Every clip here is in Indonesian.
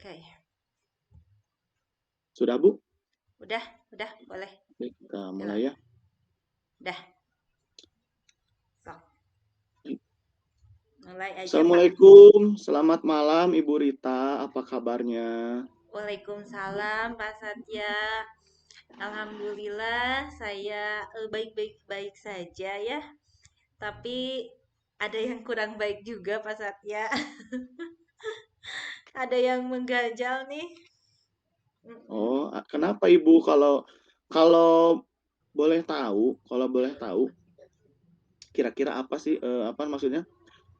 Oke, Sudah, Bu? udah, boleh. Baik, kita Halo, mulai ya. udah, sok, mulai aja Pak. Assalamualaikum, selamat malam Ibu Rita, apa kabarnya? Waalaikumsalam Pak Satya. Alhamdulillah saya baik-baik saja ya. Tapi ada yang kurang baik juga Pak Satya. Ada yang mengganjal nih. Mm-mm. Oh, kenapa Ibu kalau boleh tahu, kira-kira apa sih apa maksudnya?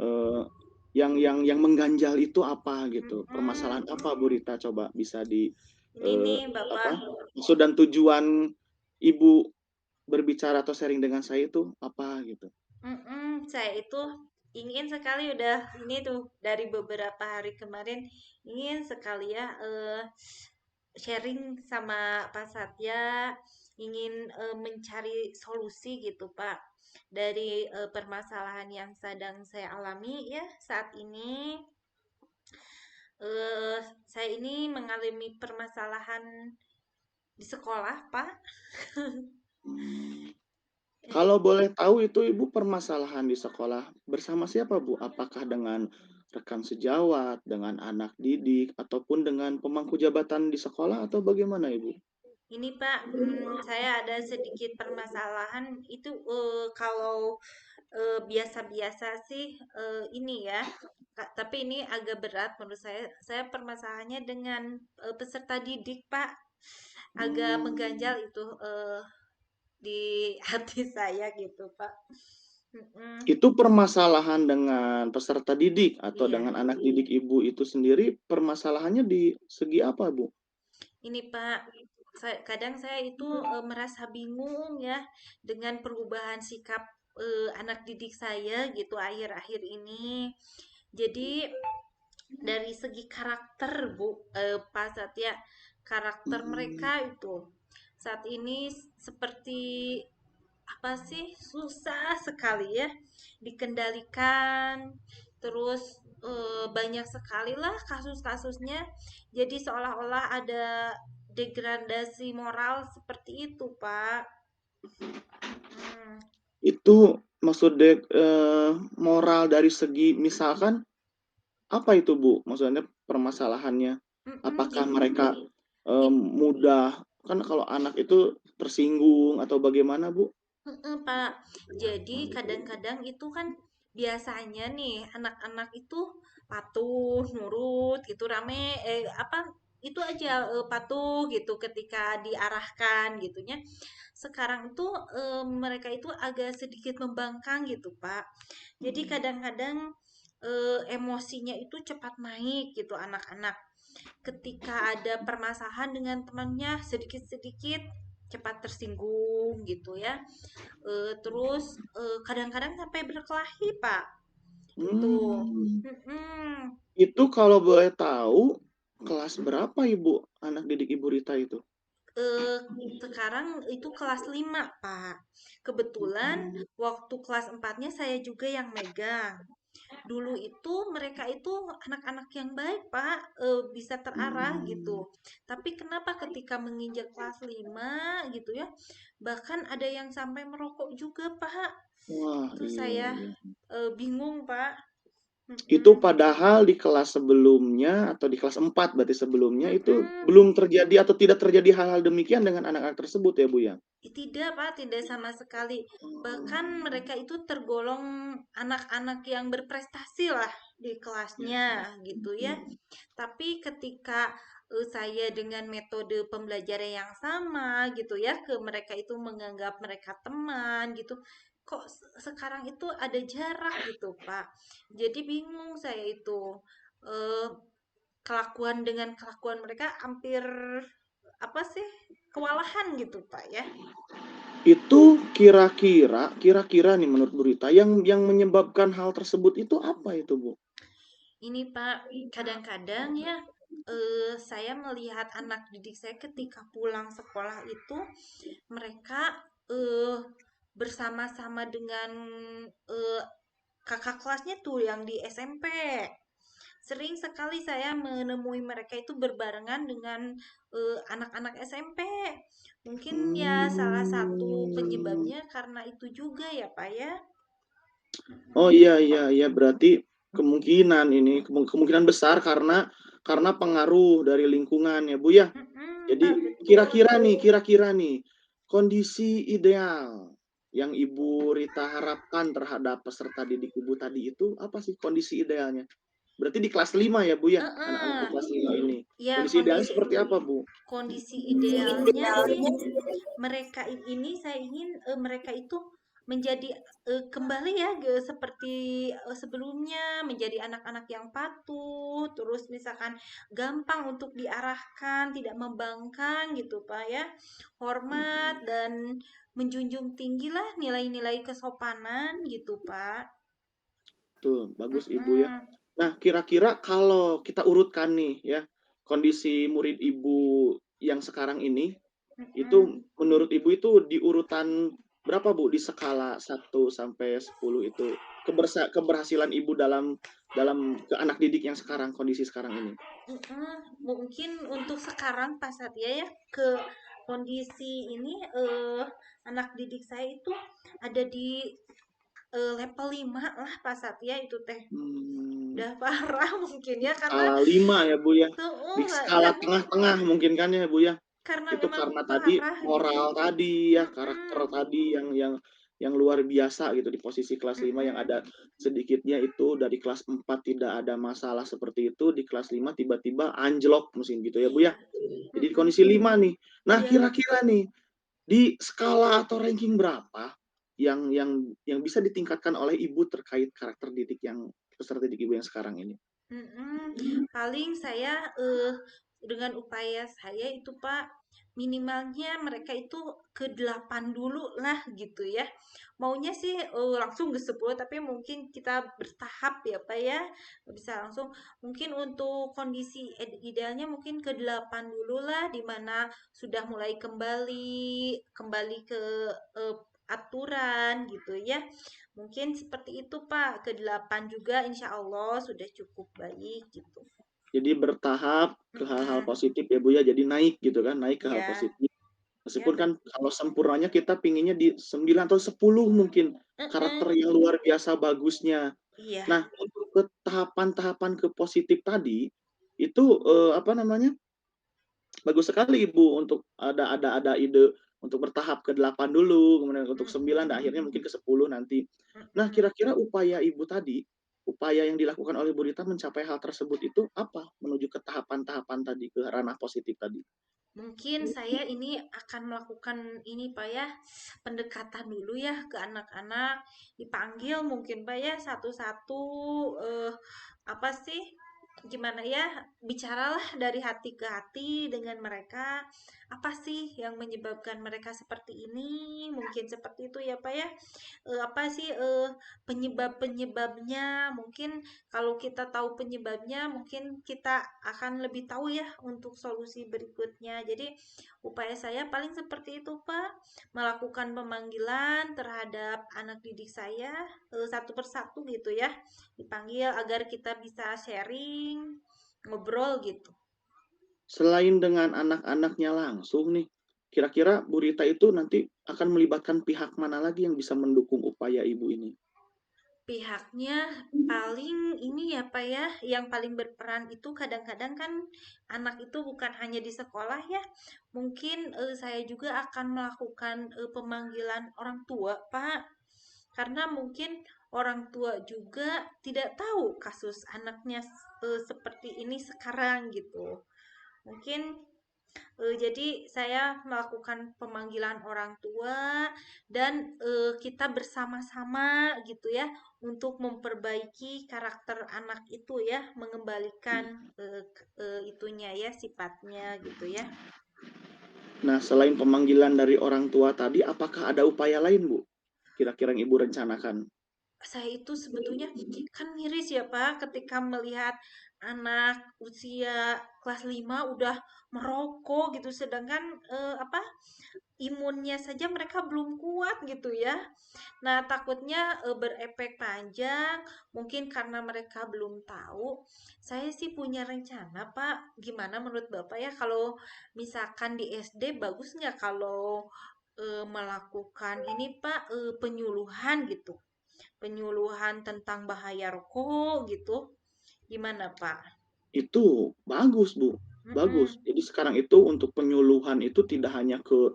eh, yang mengganjal itu apa gitu? Mm-mm. Permasalahan apa Bu Rita? Coba bisa di Ini nih Bapak. apa? Maksud dan tujuan Ibu berbicara atau sharing dengan saya itu apa gitu? Saya itu ingin sekali udah ini tuh dari beberapa hari kemarin ingin sekali ya sharing sama Pak Satya, ingin mencari solusi gitu Pak dari permasalahan yang sedang saya alami ya saat ini. eh saya ini mengalami permasalahan di sekolah Pak. Hmm. Kalau boleh tahu itu Ibu permasalahan di sekolah bersama siapa Bu? Apakah dengan rekan sejawat, dengan anak didik, ataupun dengan pemangku jabatan di sekolah atau bagaimana Ibu? Ini Pak, saya ada sedikit permasalahan itu kalau biasa-biasa sih ini ya. Tapi ini agak berat menurut saya. Saya permasalahannya dengan peserta didik, Pak. Agak Hmm. mengganjal itu di hati saya gitu, Pak. Mm-mm. Itu permasalahan dengan peserta didik atau Iya. dengan anak didik Ibu itu sendiri permasalahannya di segi apa Bu? Ini Pak, kadang saya itu merasa bingung ya dengan perubahan sikap anak didik saya gitu akhir-akhir ini. Jadi dari segi karakter Bu, Pak Satya, karakter mereka Hmm. itu saat ini seperti apa sih, susah sekali ya dikendalikan. Terus banyak sekali lah kasus-kasusnya. Jadi seolah-olah ada degradasi moral seperti itu, Pak. Mm-mm. Itu maksudnya moral dari segi misalkan apa itu Bu? Maksudnya permasalahannya? Mm-mm, Apakah mereka it- mudah kan kalau anak itu tersinggung atau bagaimana Bu? Pak. Jadi kadang-kadang itu kan biasanya nih anak-anak itu patuh, nurut gitu rame apa itu aja patuh gitu ketika diarahkan gitunya. Sekarang tuh mereka itu agak sedikit membangkang gitu, Pak. Jadi kadang-kadang emosinya itu cepat naik gitu anak-anak. Ketika ada permasalahan dengan temannya sedikit-sedikit cepat tersinggung gitu ya. Terus kadang-kadang sampai berkelahi, Pak. Gitu. Hmm. Mm-mm. Itu kalau boleh tahu kelas berapa Ibu anak didik Ibu Rita itu? eh, Sekarang itu kelas 5 Pak. Kebetulan Hmm. waktu kelas empatnya saya juga yang megang. Dulu itu mereka itu anak-anak yang baik, Pak, bisa terarah gitu. Hmm. Tapi kenapa ketika menginjak kelas 5 gitu ya, bahkan ada yang sampai merokok juga, Pak. Wah, Itu iya, saya iya. bingung, Pak. Itu Mm-mm. padahal di kelas sebelumnya atau di kelas 4 berarti sebelumnya itu Mm-mm. belum terjadi atau tidak terjadi hal-hal demikian dengan anak-anak tersebut ya Bu ya? Tidak, Pak, tidak sama sekali. Bahkan mereka itu tergolong anak-anak yang berprestasi lah di kelasnya gitu ya. Tapi ketika saya dengan metode pembelajaran yang sama gitu ya, ke mereka itu menganggap mereka teman gitu. Kok sekarang itu ada jarak gitu, Pak. Jadi bingung saya itu. Eh, Kelakuan dengan kelakuan mereka hampir apa sih? Kewalahan gitu, Pak ya. Itu kira-kira nih menurut Bu Rita yang menyebabkan hal tersebut itu apa itu Bu? Ini Pak, kadang-kadang ya saya melihat anak didik saya ketika pulang sekolah itu mereka eh bersama-sama dengan eh, kakak kelasnya tuh yang di SMP. Sering sekali saya menemui mereka itu berbarengan dengan anak-anak SMP. Mungkin ya salah satu Hmm. penyebabnya karena itu juga ya, Pak ya. Oh iya iya iya berarti kemungkinan ini kemungkinan besar karena pengaruh dari lingkungan ya Bu ya. Mm-mm, Pak, Jadi betul. kira-kira nih kondisi ideal yang Ibu Rita harapkan terhadap peserta didik Ibu tadi itu apa sih kondisi idealnya? Berarti di kelas 5 ya Bu ya? Anak-anak di Heeh. kelas 5 ini. Ya, Kondisi idealnya seperti apa Bu? kondisi idealnya sih mereka ini saya ingin mereka itu menjadi kembali ya seperti sebelumnya, menjadi anak-anak yang patuh, terus misalkan gampang untuk diarahkan, tidak membangkang gitu Pak ya, hormat dan menjunjung tinggilah nilai-nilai kesopanan gitu Pak. Tuh, bagus Ibu ya. Mm-mm. Nah, kira-kira kalau kita urutkan nih ya, kondisi murid Ibu yang sekarang ini, itu Mm-mm. menurut Ibu itu di urutan berapa Bu di skala 1 sampai 10 itu keberhasilan Ibu dalam dalam ke anak didik yang sekarang, kondisi sekarang ini? Mungkin untuk sekarang Pak Satya ya ke kondisi ini anak didik saya itu ada di level 5 lah Pak Satya itu teh. Hmm, Udah parah mungkin ya karena skala 5 ya Bu ya. tuh Di skala karena tengah-tengah mungkin kan ya Bu ya? karena Itu memang karena tadi parah gitu. moral tadi ya, karakter Mm-mm, tadi yang luar biasa gitu di posisi kelas 5 yang mm-mm. ada sedikitnya itu dari kelas 4 tidak ada masalah seperti itu, di kelas 5 tiba-tiba anjlok musim gitu ya, Bu, Iya. ya. Jadi di Mm-mm. kondisi 5 nih. Nah, Iya. kira-kira nih di skala atau ranking berapa yang bisa ditingkatkan oleh Ibu terkait karakter didik yang peserta didik Ibu yang sekarang ini? Paling saya dengan upaya saya itu Pak minimalnya mereka itu ke 8 dulu lah gitu ya. Maunya sih langsung ke 10 tapi mungkin kita bertahap ya Pak ya. Nggak bisa langsung. Mungkin untuk kondisi idealnya mungkin ke 8 dulu lah di mana sudah mulai kembali ke eh, aturan gitu ya. Mungkin seperti itu Pak, ke 8 juga insya Allah sudah cukup baik gitu. Jadi bertahap ke hal-hal Mm-mm. positif ya Bu ya, jadi naik gitu kan, naik ke hal Ya, positif. ya Meskipun kan betul. kalau sempurnanya kita pinginnya di 9 atau 10 mungkin, Mm-mm. karakter yang luar biasa bagusnya. Iya, Nah, untuk ke tahapan-tahapan ke positif tadi, itu, apa namanya, bagus sekali Ibu untuk ada ide untuk bertahap ke 8 dulu, kemudian untuk 9 dan mm-mm. akhirnya mungkin ke 10 nanti. Nah, Mm-mm. kira-kira upaya Ibu tadi, upaya yang dilakukan oleh Bu Rita mencapai hal tersebut itu apa? Menuju ke tahapan-tahapan tadi, ke ranah positif tadi? Mungkin saya ini akan melakukan ini Pak ya, pendekatan dulu ya ke anak-anak, dipanggil mungkin Pak ya satu-satu apa sih? Gimana ya? Bicaralah dari hati ke hati dengan mereka. Apa sih yang menyebabkan mereka seperti ini? Mungkin seperti itu ya Pak ya. Apa sih penyebab-penyebabnya? Mungkin kalau kita tahu penyebabnya, mungkin kita akan lebih tahu ya untuk solusi berikutnya. Jadi, upaya saya paling seperti itu, Pak. Melakukan pemanggilan terhadap anak didik saya satu persatu gitu ya. Dipanggil agar kita bisa sharing, ngobrol gitu. Selain dengan anak-anaknya langsung nih, kira-kira Bu Rita itu nanti akan melibatkan pihak mana lagi yang bisa mendukung upaya Ibu ini? Pihaknya paling ini ya Pak ya, yang paling berperan itu kadang-kadang kan anak itu bukan hanya di sekolah ya. Mungkin saya juga akan melakukan pemanggilan orang tua, Pak. Karena mungkin orang tua juga tidak tahu kasus anaknya seperti ini sekarang gitu. Mungkin jadi saya melakukan pemanggilan orang tua dan kita bersama-sama gitu ya untuk memperbaiki karakter anak itu ya, mengembalikan itunya ya sifatnya gitu ya. Nah, selain pemanggilan dari orang tua tadi, apakah ada upaya lain, Bu? Kira-kira yang Ibu rencanakan? saya itu sebetulnya kan miris ya Pak ketika melihat anak usia kelas 5 udah merokok gitu sedangkan apa imunnya saja mereka belum kuat gitu ya. Nah, takutnya berefek panjang, mungkin karena mereka belum tahu. Saya sih punya rencana, Pak. Gimana menurut Bapak ya kalau misalkan di SD bagus nggak kalau melakukan ini, Pak, penyuluhan gitu. Penyuluhan tentang bahaya rokok gitu. Gimana, Pak? Itu bagus, Bu, bagus. Mm-mm, Jadi sekarang itu untuk penyuluhan itu tidak hanya ke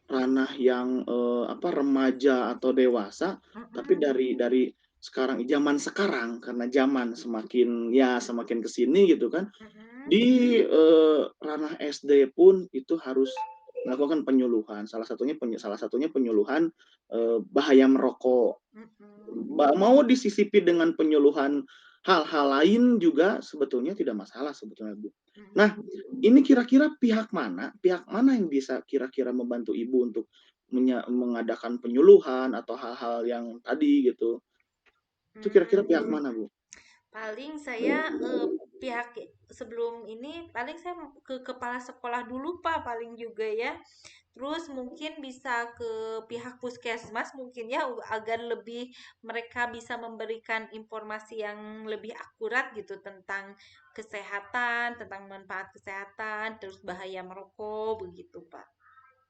ranah yang remaja atau dewasa, tapi mm-mm, dari sekarang zaman sekarang karena zaman semakin ya semakin kesini gitu kan mm-mm, di ranah SD pun itu harus melakukan penyuluhan. Salah satunya penyuluhan bahaya merokok. mm-mm, Mau disisipi dengan penyuluhan hal-hal lain juga sebetulnya tidak masalah sebetulnya Bu. Nah, mm-mm, ini kira-kira pihak mana yang bisa kira-kira membantu Ibu untuk mengadakan penyuluhan atau hal-hal yang tadi gitu. Itu kira-kira pihak mm. mana Bu? Paling saya pihak sebelum ini paling saya ke kepala sekolah dulu Pak paling juga ya. Terus mungkin bisa ke pihak puskesmas mungkin ya agar lebih mereka bisa memberikan informasi yang lebih akurat gitu tentang kesehatan, tentang manfaat kesehatan, terus bahaya merokok begitu Pak.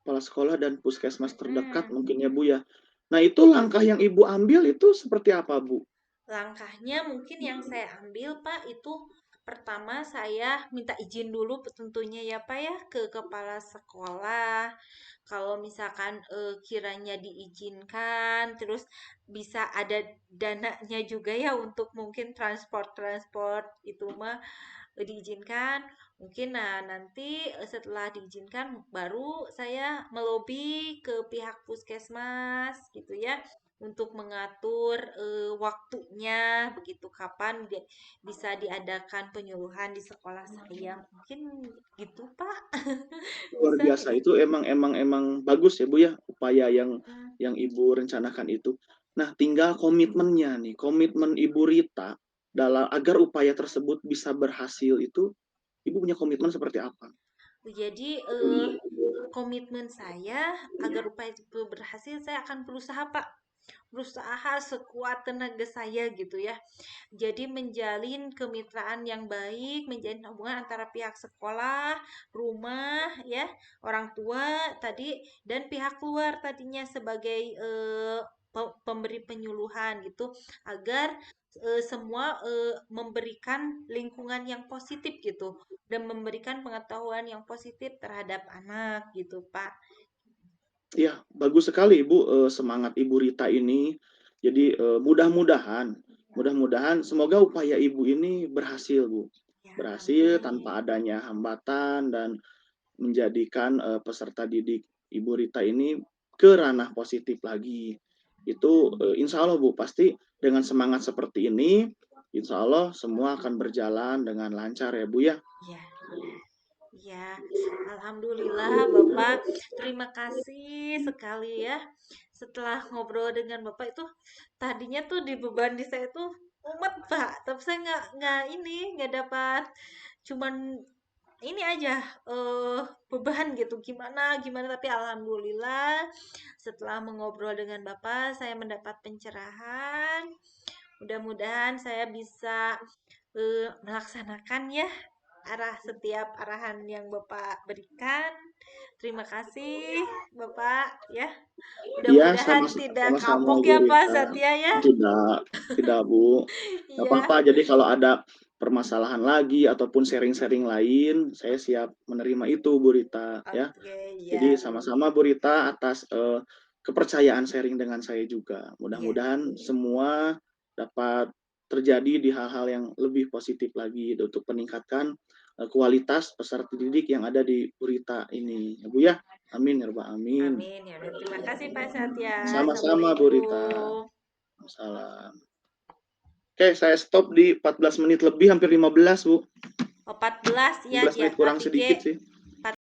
Kepala sekolah dan puskesmas terdekat Mm-mm. mungkin ya Bu ya. Nah, itu langkah yang Ibu ambil itu seperti apa Bu? Langkahnya mungkin yang saya ambil, Pak, itu pertama saya minta izin dulu tentunya ya, Pak ya, ke kepala sekolah. Kalau misalkan kiranya diizinkan, terus bisa ada dananya juga ya untuk mungkin transport-transport itu mah diizinkan. Mungkin nah nanti setelah diizinkan baru saya melobi ke pihak puskesmas gitu ya untuk mengatur waktunya begitu kapan bisa diadakan penyuluhan di sekolah saya. Mungkin gitu, Pak. Luar Bisa nggak biasa ya? itu emang bagus ya Bu ya upaya yang Hmm, yang Ibu rencanakan itu. Nah, tinggal komitmennya nih, komitmen Ibu Rita dalam agar upaya tersebut bisa berhasil itu Ibu punya komitmen seperti apa? Jadi komitmen saya agar upaya itu berhasil saya akan berusaha, Pak. Berusaha sekuat tenaga saya gitu ya. Jadi menjalin kemitraan yang baik, menjalin hubungan antara pihak sekolah, rumah, ya, orang tua tadi dan pihak luar tadinya sebagai pemberi penyuluhan gitu, agar semua memberikan lingkungan yang positif gitu dan memberikan pengetahuan yang positif terhadap anak gitu, Pak. Iya, bagus sekali Ibu, semangat Ibu Rita ini. Jadi, mudah-mudahan semoga upaya Ibu ini berhasil, Bu. Ya, Berhasil tanpa amin. adanya hambatan dan menjadikan, peserta didik Ibu Rita ini ke ranah positif lagi. Itu, insya Allah Bu, pasti dengan semangat seperti ini, insya Allah semua akan berjalan dengan lancar ya Bu ya. Ya. Ya, alhamdulillah Bapak. Terima kasih sekali ya. Setelah ngobrol dengan Bapak itu tadinya tuh di beban di saya tuh mumet Pak, tapi saya nggak ini nggak dapat cuman ini aja beban gitu gimana gimana tapi alhamdulillah setelah mengobrol dengan Bapak saya mendapat pencerahan. Mudah-mudahan saya bisa melaksanakan ya setiap arahan yang Bapak berikan. Terima kasih Bapak ya. Iya, Mudah-mudahan tidak sama-sama kapok Bu ya Pak Rita. Satya ya. Tidak, tidak Bu. Nggak Iya. apa-apa, jadi kalau ada permasalahan lagi ataupun sharing-sharing lain, saya siap menerima itu Bu Rita ya. Oke, Jadi ya. sama-sama Bu Rita atas kepercayaan sharing dengan saya juga. Iya. Mudah-mudahan semua dapat terjadi di hal-hal yang lebih positif lagi untuk meningkatkan kualitas peserta didik yang ada di Bu Rita ini. Ya Bu ya. Amin ya Rabbal Amin. Amin ya udah. Terima kasih Pak Satya. Sama-sama Bu Rita. Assalamualaikum. Salam. Oke, saya stop di 14 menit lebih, hampir 15, Bu. 14 ya 15 menit kurang Kak Tike. sedikit sih.